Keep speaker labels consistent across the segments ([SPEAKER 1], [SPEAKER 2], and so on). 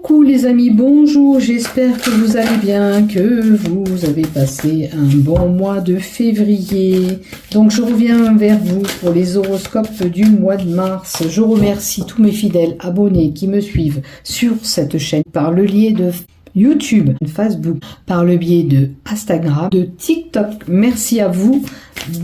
[SPEAKER 1] Coucou les amis, bonjour, j'espère que vous allez bien, que vous avez passé un bon mois de février. Donc je reviens vers vous pour les horoscopes du mois de mars. Je remercie tous mes fidèles abonnés qui me suivent sur cette chaîne par le lien de YouTube, Facebook, par le biais de Instagram, de TikTok. Merci à vous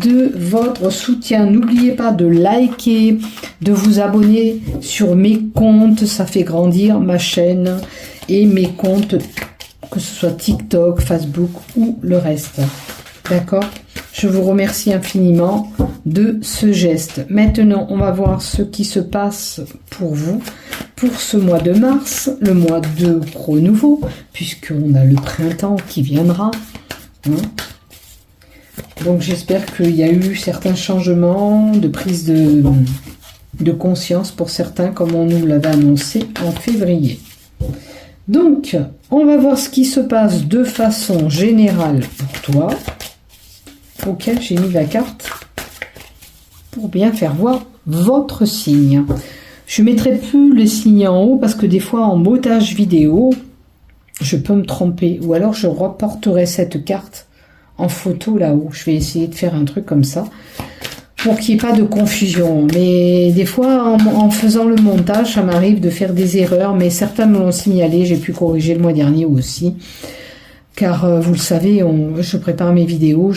[SPEAKER 1] de votre soutien. N'oubliez pas de liker, de vous abonner sur mes comptes. Ça fait grandir ma chaîne et mes comptes, que ce soit TikTok, Facebook ou le reste. D'accord? Je vous remercie infiniment de ce geste. Maintenant, on va voir ce qui se passe pour vous pour ce mois de mars, le mois de renouveau, puisqu'on a le printemps qui viendra. Donc j'espère qu'il y a eu certains changements de prise de conscience pour certains, comme on nous l'avait annoncé en février. Donc, on va voir ce qui se passe de façon générale pour toi. Ok, j'ai mis la carte pour bien faire voir votre signe. Je ne mettrai plus le signe en haut parce que des fois en montage vidéo, je peux me tromper. Ou alors je reporterai cette carte en photo là-haut. Je vais essayer de faire un truc comme ça pour qu'il n'y ait pas de confusion. Mais des fois, en faisant le montage, ça m'arrive de faire des erreurs. Mais certains me l'ont signalé. J'ai pu corriger le mois dernier aussi. Car vous le savez, je prépare mes vidéos.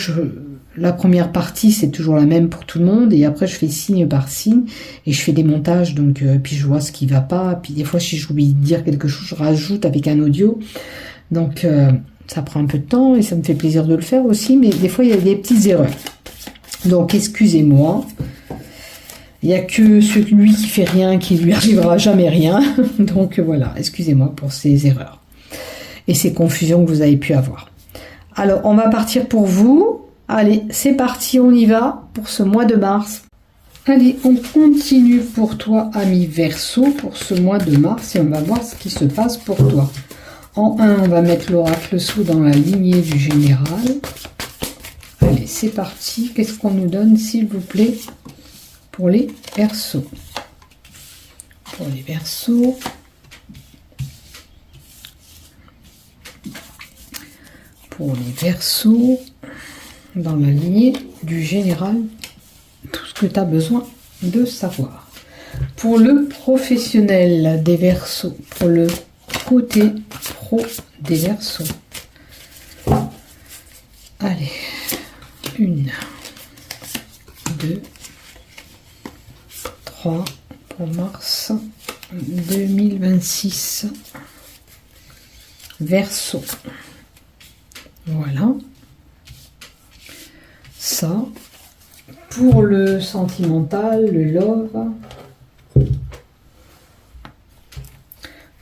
[SPEAKER 1] La première partie, c'est toujours la même pour tout le monde. Et après, je fais signe par signe. Et je fais des montages. Donc, puis je vois ce qui ne va pas. Puis des fois, si j'oublie de dire quelque chose, je rajoute avec un audio. Donc, ça prend un peu de temps. Et ça me fait plaisir de le faire aussi. Mais des fois, il y a des petites erreurs. Donc, excusez-moi. Il n'y a que celui qui fait rien qui lui arrivera jamais rien. Donc, voilà. Excusez-moi pour ces erreurs. Et ces confusions que vous avez pu avoir. Alors, on va partir pour vous. Allez, c'est parti, on y va pour ce mois de mars. Allez, on continue pour toi, ami Verseau, pour ce mois de mars et on va voir ce qui se passe pour toi. En 1, on va mettre l'oracle sous dans la lignée du général. Allez, c'est parti. Qu'est-ce qu'on nous donne, s'il vous plaît, pour les Verseaux? Pour les Verseaux. Pour les Verseaux. Dans la lignée du général, tout ce que tu as besoin de savoir. Pour le professionnel des Verseaux, pour le côté pro des Verseaux. Allez, 1, 2, 3 pour mars 2026. Verseau. Voilà. Ça, pour le sentimental, le love,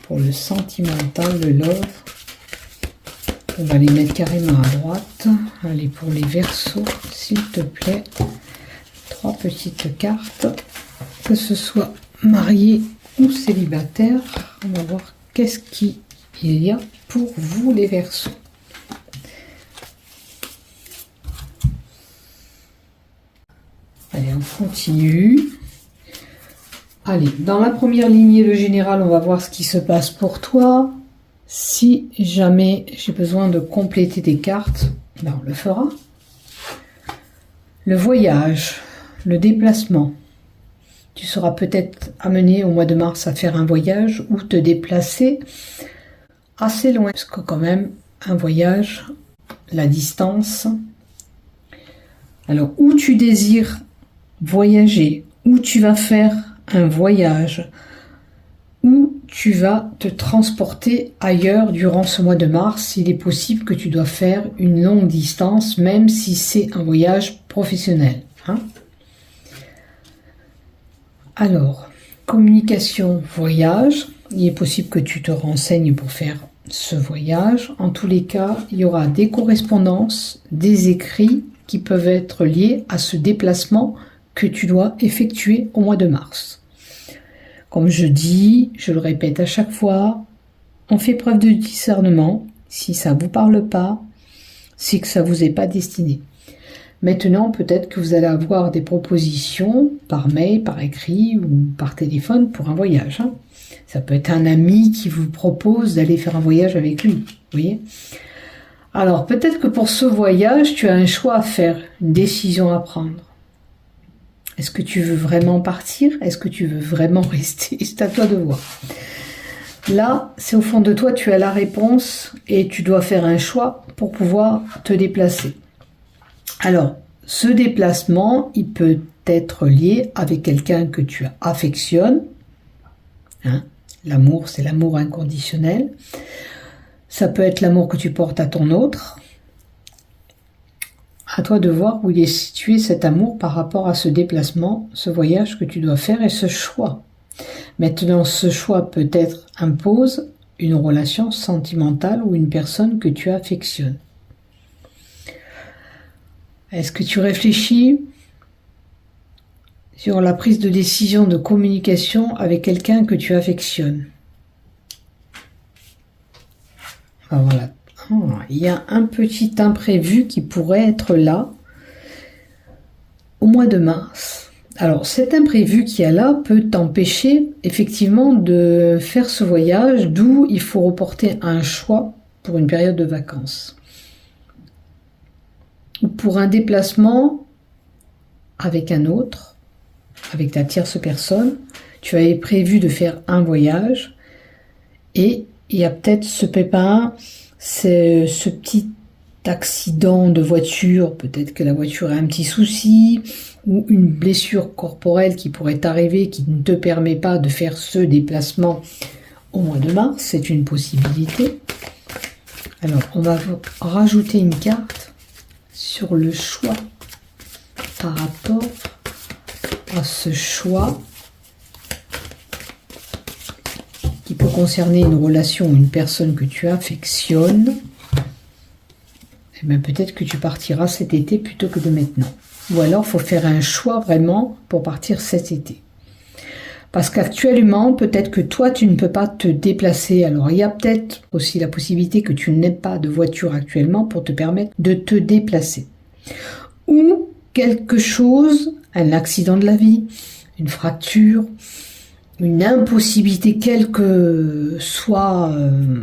[SPEAKER 1] pour le sentimental, le love, on va les mettre carrément à droite. Allez, pour les Verseaux, s'il te plaît, 3 petites cartes, que ce soit marié ou célibataire. On va voir qu'est-ce qu'il y a pour vous les Verseaux. Allez, on continue. Allez, dans la première lignée, le général, on va voir ce qui se passe pour toi. Si jamais j'ai besoin de compléter des cartes, ben on le fera. Le voyage, le déplacement. Tu seras peut-être amené au mois de mars à faire un voyage ou te déplacer assez loin. Parce que quand même, un voyage, la distance. Alors, où tu désires voyager, où tu vas faire un voyage, où tu vas te transporter ailleurs durant ce mois de mars, il est possible que tu dois faire une longue distance, même si c'est un voyage professionnel. Alors, communication, voyage, il est possible que tu te renseignes pour faire ce voyage. En tous les cas, il y aura des correspondances, des écrits qui peuvent être liés à ce déplacement que tu dois effectuer au mois de mars. Comme je dis, je le répète à chaque fois, on fait preuve de discernement. Si ça ne vous parle pas, c'est que ça ne vous est pas destiné. Maintenant, peut-être que vous allez avoir des propositions par mail, par écrit ou par téléphone pour un voyage. Ça peut être un ami qui vous propose d'aller faire un voyage avec lui. Vous voyez? Alors, peut-être que pour ce voyage, tu as un choix à faire, une décision à prendre. Est-ce que tu veux vraiment partir? Est-ce que tu veux vraiment rester? C'est à toi de voir. Là, c'est au fond de toi, tu as la réponse et tu dois faire un choix pour pouvoir te déplacer. Alors, ce déplacement, il peut être lié avec quelqu'un que tu affectionnes. Hein? L'amour, c'est l'amour inconditionnel. Ça peut être l'amour que tu portes à ton autre. À toi de voir où il est situé cet amour par rapport à ce déplacement, ce voyage que tu dois faire et ce choix. Maintenant, ce choix peut-être impose une relation sentimentale ou une personne que tu affectionnes. Est-ce que tu réfléchis sur la prise de décision de communication avec quelqu'un que tu affectionnes? Ah, voilà. Oh, il y a un petit imprévu qui pourrait être là au mois de mars. Alors, cet imprévu qui est là peut t'empêcher effectivement de faire ce voyage, d'où il faut reporter un choix pour une période de vacances. Ou pour un déplacement avec un autre, avec ta tierce personne. Tu avais prévu de faire un voyage et il y a peut-être ce pépin, c'est ce petit accident de voiture, peut-être que la voiture a un petit souci, ou une blessure corporelle qui pourrait t'arriver, qui ne te permet pas de faire ce déplacement au mois de mars, c'est une possibilité. Alors, on va rajouter une carte sur le choix par rapport à ce choix qui peut concerner une relation ou une personne que tu affectionnes. Et bien peut-être que tu partiras cet été plutôt que de maintenant. Ou alors, il faut faire un choix vraiment pour partir cet été. Parce qu'actuellement, peut-être que toi, tu ne peux pas te déplacer. Alors, il y a peut-être aussi la possibilité que tu n'aies pas de voiture actuellement pour te permettre de te déplacer. Ou quelque chose, un accident de la vie, une fracture, une impossibilité, quel que soit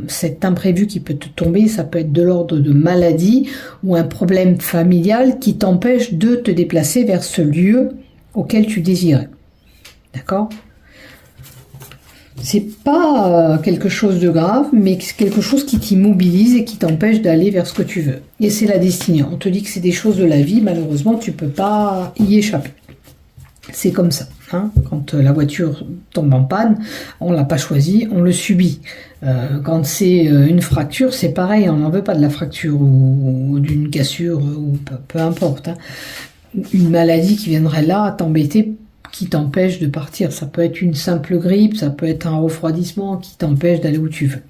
[SPEAKER 1] cet imprévu qui peut te tomber, ça peut être de l'ordre de maladie ou un problème familial qui t'empêche de te déplacer vers ce lieu auquel tu désirais. D'accord ? C'est pas quelque chose de grave, mais c'est quelque chose qui t'immobilise et qui t'empêche d'aller vers ce que tu veux. Et c'est la destinée. On te dit que c'est des choses de la vie, malheureusement, tu peux pas y échapper. C'est comme ça. Hein, quand la voiture tombe en panne, on l'a pas choisi, on le subit. Quand c'est une fracture, c'est pareil, on n'en veut pas de la fracture ou d'une cassure ou peu importe. Hein. Une maladie qui viendrait là t'embêter, qui t'empêche de partir. Ça peut être une simple grippe, ça peut être un refroidissement qui t'empêche d'aller où tu veux.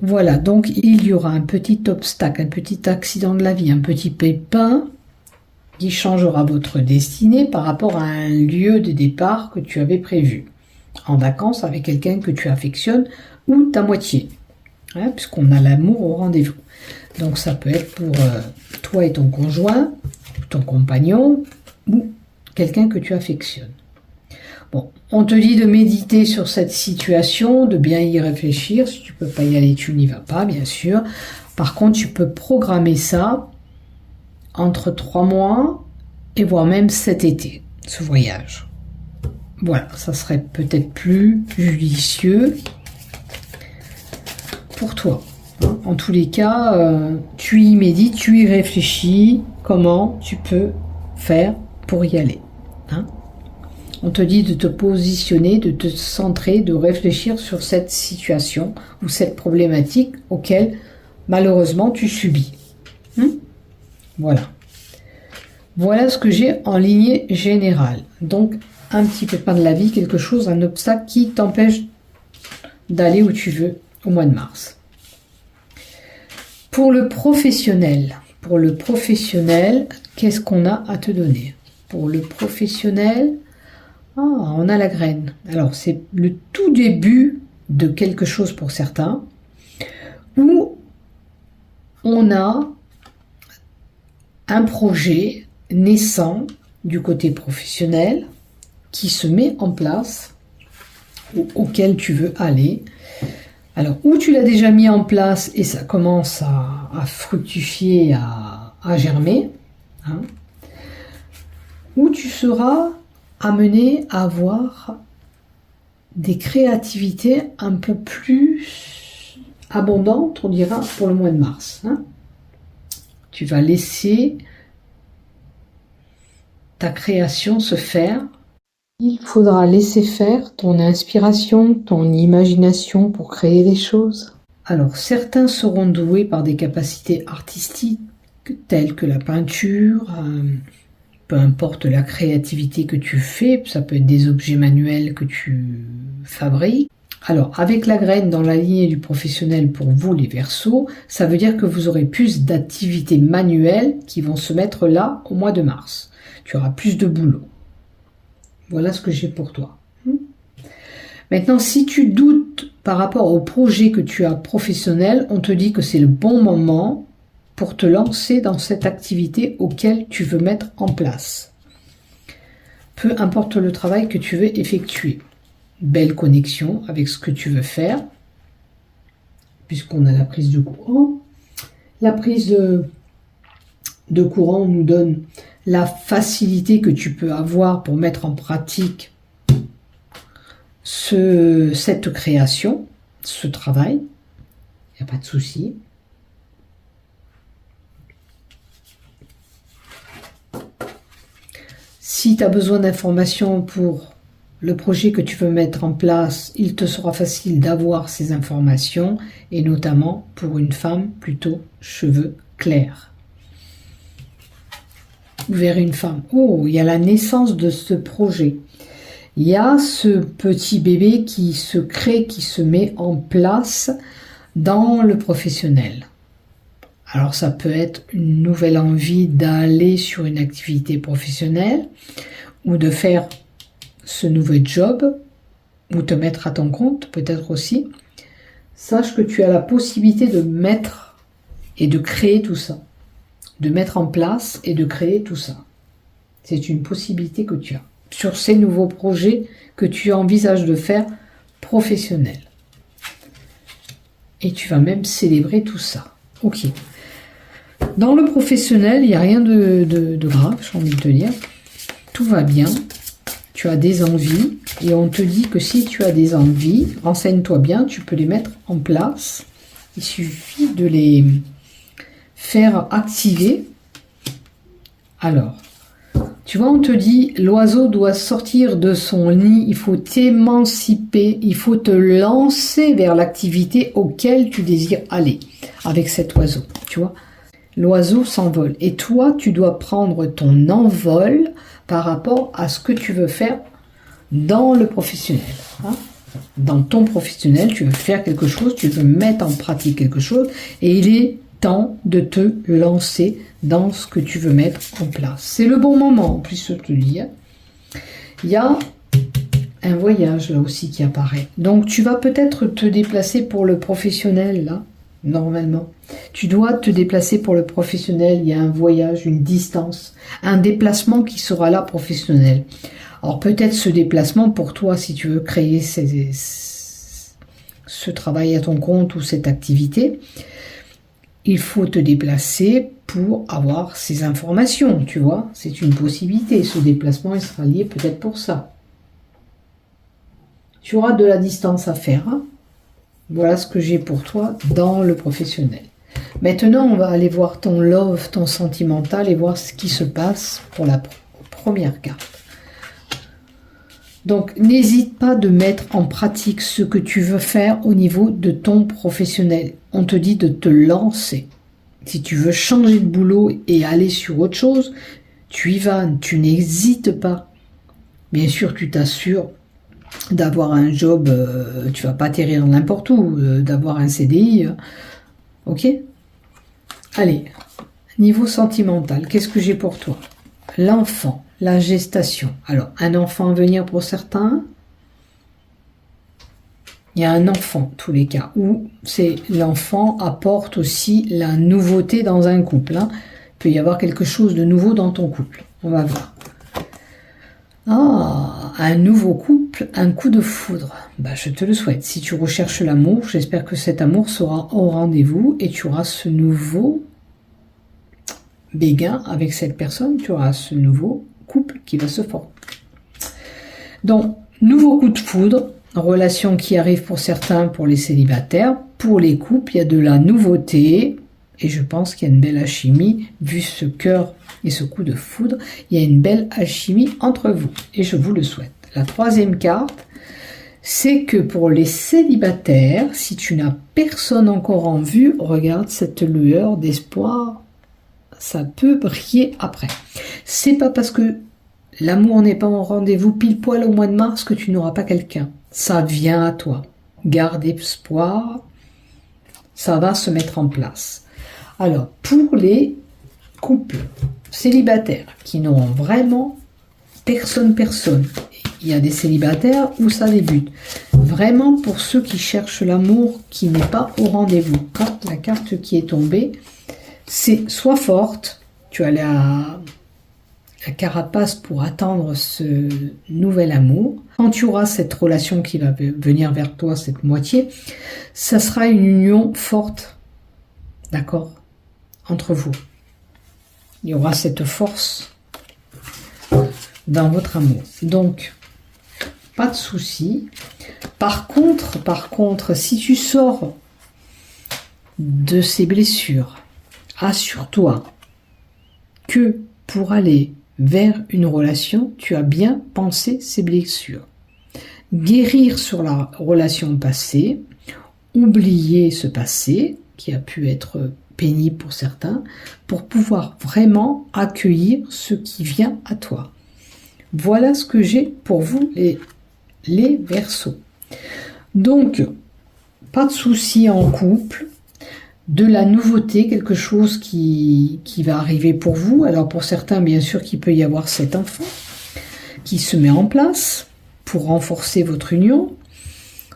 [SPEAKER 1] Voilà, donc il y aura un petit obstacle, un petit accident de la vie, un petit pépin qui changera votre destinée par rapport à un lieu de départ que tu avais prévu. En vacances avec quelqu'un que tu affectionnes ou ta moitié. Hein, puisqu'on a l'amour au rendez-vous. Donc ça peut être pour toi et ton conjoint, ton compagnon ou quelqu'un que tu affectionnes. Bon, on te dit de méditer sur cette situation, de bien y réfléchir. Si tu peux pas y aller, tu n'y vas pas, bien sûr. Par contre, tu peux programmer ça entre 3 mois et voire même cet été, ce voyage. Voilà, ça serait peut-être plus judicieux pour toi. En tous les cas, tu y médites, tu y réfléchis, comment tu peux faire pour y aller. Hein? On te dit de te positionner, de te centrer, de réfléchir sur cette situation ou cette problématique auquel malheureusement tu subis. Voilà. Voilà ce que j'ai en ligne générale. Donc, un petit pépin de la vie, quelque chose, un obstacle qui t'empêche d'aller où tu veux au mois de mars. Pour le professionnel, qu'est-ce qu'on a à te donner? Pour le professionnel, on a la graine. Alors, c'est le tout début de quelque chose pour certains, où on a un projet naissant du côté professionnel qui se met en place auquel tu veux aller. Alors, ou tu l'as déjà mis en place et ça commence à fructifier, à germer, hein, ou tu seras amené à avoir des créativités un peu plus abondantes, on dira, pour le mois de mars. Hein. Tu vas laisser ta création se faire. Il faudra laisser faire ton inspiration, ton imagination pour créer des choses. Alors, certains seront doués par des capacités artistiques telles que la peinture, peu importe la créativité que tu fais, ça peut être des objets manuels que tu fabriques. Alors, avec la graine dans la lignée du professionnel pour vous les Verseaux, ça veut dire que vous aurez plus d'activités manuelles qui vont se mettre là au mois de mars. Tu auras plus de boulot. Voilà ce que j'ai pour toi. Maintenant, si tu doutes par rapport au projet que tu as professionnel, on te dit que c'est le bon moment pour te lancer dans cette activité auquel tu veux mettre en place. Peu importe le travail que tu veux effectuer. Belle connexion avec ce que tu veux faire, puisqu'on a la prise de courant. La prise de courant nous donne la facilité que tu peux avoir pour mettre en pratique cette création, ce travail. Il n'y a pas de souci. Si tu as besoin d'informations pour le projet que tu veux mettre en place, il te sera facile d'avoir ces informations, et notamment pour une femme plutôt cheveux clairs. Vers une femme. Oh, il y a la naissance de ce projet. Il y a ce petit bébé qui se crée, qui se met en place dans le professionnel. Alors ça peut être une nouvelle envie d'aller sur une activité professionnelle ou de faire ce nouveau job ou te mettre à ton compte peut-être aussi. Sache que tu as la possibilité de mettre et de créer tout ça. De mettre en place et de créer tout ça. C'est une possibilité que tu as sur ces nouveaux projets que tu envisages de faire professionnels. Et tu vas même célébrer tout ça. Ok. Dans le professionnel, il n'y a rien de grave, j'ai envie de te dire. Tout va bien. Tu as des envies et on te dit que si tu as des envies, renseigne-toi bien, tu peux les mettre en place. Il suffit de les faire activer. Alors, tu vois, on te dit, l'oiseau doit sortir de son nid, il faut t'émanciper, il faut te lancer vers l'activité auquel tu désires aller avec cet oiseau, tu vois. L'oiseau s'envole et toi, tu dois prendre ton envol par rapport à ce que tu veux faire dans le professionnel. Hein. Dans ton professionnel, tu veux faire quelque chose, tu veux mettre en pratique quelque chose et il est temps de te lancer dans ce que tu veux mettre en place. C'est le bon moment, en plus de te dire. Il y a un voyage là aussi qui apparaît. Donc tu vas peut-être te déplacer pour le professionnel là, normalement. Tu dois te déplacer pour le professionnel, il y a un voyage, une distance, un déplacement qui sera là professionnel. Alors peut-être ce déplacement pour toi, si tu veux créer ce travail à ton compte ou cette activité, il faut te déplacer pour avoir ces informations, tu vois. C'est une possibilité. Ce déplacement, il sera lié peut-être pour ça. Tu auras de la distance à faire. Hein. Voilà ce que j'ai pour toi dans le professionnel. Maintenant, on va aller voir ton love, ton sentimental et voir ce qui se passe pour la première carte. Donc, n'hésite pas de mettre en pratique ce que tu veux faire au niveau de ton professionnel. On te dit de te lancer. Si tu veux changer de boulot et aller sur autre chose, tu y vas, tu n'hésites pas. Bien sûr, tu t'assures d'avoir un job, tu vas pas atterrir n'importe où, d'avoir un CDI. Ok? Allez, niveau sentimental, qu'est-ce que j'ai pour toi? L'enfant. La gestation. Alors, un enfant à venir pour certains. Il y a un enfant, tous les cas, où c'est l'enfant apporte aussi la nouveauté dans un couple. Hein. Il peut y avoir quelque chose de nouveau dans ton couple. On va voir. Ah, un nouveau couple un coup de foudre. Bah, je te le souhaite. Si tu recherches l'amour, j'espère que cet amour sera au rendez-vous et tu auras ce nouveau béguin avec cette personne. Tu auras ce nouveau couple qui va se former. Donc, nouveau coup de foudre, relation qui arrive pour certains, pour les célibataires. Pour les couples, il y a de la nouveauté. Et je pense qu'il y a une belle alchimie, vu ce cœur et ce coup de foudre, il y a une belle alchimie entre vous. Et je vous le souhaite. La troisième carte, c'est que pour les célibataires, si tu n'as personne encore en vue, regarde cette lueur d'espoir, ça peut briller après. C'est pas parce que l'amour n'est pas en rendez-vous pile poil au mois de mars que tu n'auras pas quelqu'un. Ça vient à toi. Garde espoir, ça va se mettre en place. Alors, pour les couples célibataires qui n'auront vraiment personne, il y a des célibataires où ça débute. Vraiment pour ceux qui cherchent l'amour qui n'est pas au rendez-vous. Quand la carte qui est tombée, c'est soit forte, tu as la carapace pour attendre ce nouvel amour. Quand tu auras cette relation qui va venir vers toi, cette moitié, ça sera une union forte, d'accord, entre vous. Il y aura cette force dans votre amour. Donc, pas de souci. Par contre, si tu sors de ces blessures, assure-toi que pour aller vers une relation, tu as bien pensé ces blessures. Guérir sur la relation passée, oublier ce passé qui a pu être pénible pour certains, pour pouvoir vraiment accueillir ce qui vient à toi. Voilà ce que j'ai pour vous les Verseaux. Donc, pas de souci en couple, de la nouveauté, quelque chose qui va arriver pour vous. Alors pour certains, bien sûr qu'il peut y avoir cet enfant qui se met en place pour renforcer votre union.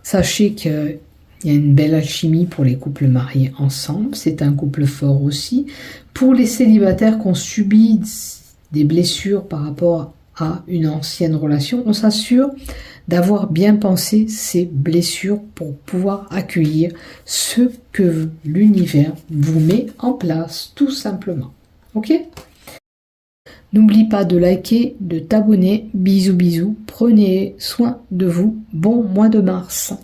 [SPEAKER 1] Sachez qu'il y a une belle alchimie pour les couples mariés ensemble. C'est un couple fort aussi. Pour les célibataires qui ont subi des blessures par rapport à une ancienne relation, on s'assure d'avoir bien pensé ces blessures pour pouvoir accueillir ce que l'univers vous met en place, tout simplement. Ok ? N'oublie pas de liker, de t'abonner. Bisous, bisous. Prenez soin de vous. Bon mois de mars.